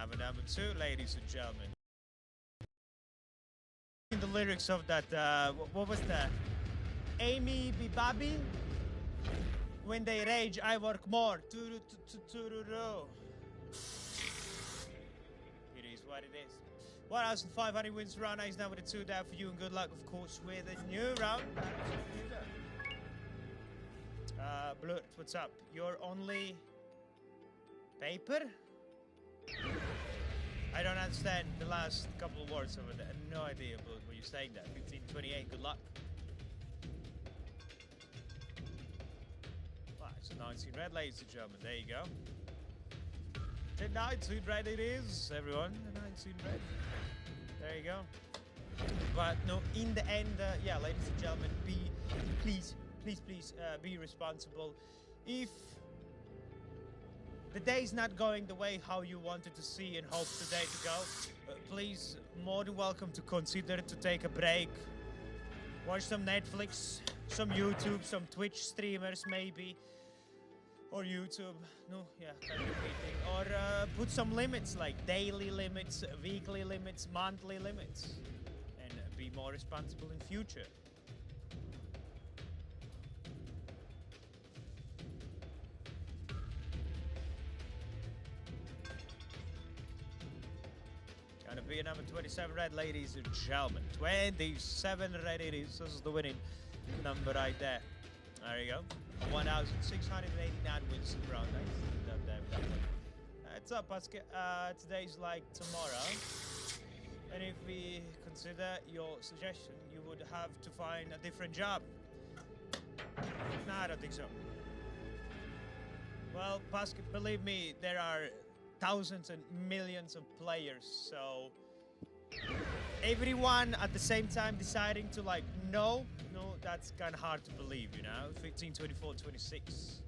have a number 2, ladies and gentlemen. In the lyrics of that, what was that? Amy Bibabi? When they rage, I work more. It is what it is. 1,500 wins round 8 is now with a 2 down for you, and good luck, of course, with a new round. Blood, what's up? You're only paper? I don't understand the last couple of words of it. I have no idea about what you're saying there. 1528, good luck. Wow, it's a 19 red, ladies and gentlemen. There you go. 19 red it is, everyone. 19 red. There you go. But no, in the end, yeah, ladies and gentlemen, please, be responsible. If the day is not going the way how you wanted to see and hope today to go, please, more than welcome to consider to take a break. Watch some Netflix, some YouTube, some Twitch streamers maybe. Or YouTube, no, yeah, kind of repeating. Or put some limits, like daily limits, weekly limits, monthly limits. And be more responsible in future. Gonna be a number 27 red, ladies and gentlemen. 27 red it is. This is the winning number right there. There you go. 1,689 wins round 8. It's up, Pascal. Today's like tomorrow. And if we consider your suggestion, you would have to find a different job. No, I don't think so. Well, Pascal, believe me, there are thousands and millions of players, so everyone at the same time deciding to like no, that's kind of hard to believe, you know. 15, 24, 26.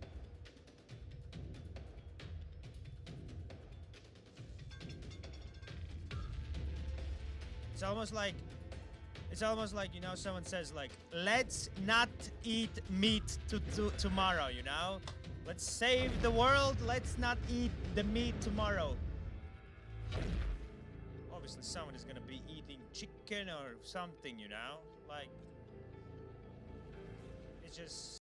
It's almost like, you know, someone says like, let's not eat meat tomorrow, you know. Let's save the world. Let's not eat the meat tomorrow. Obviously, someone is gonna be eating chicken or something, you know. Like, it's just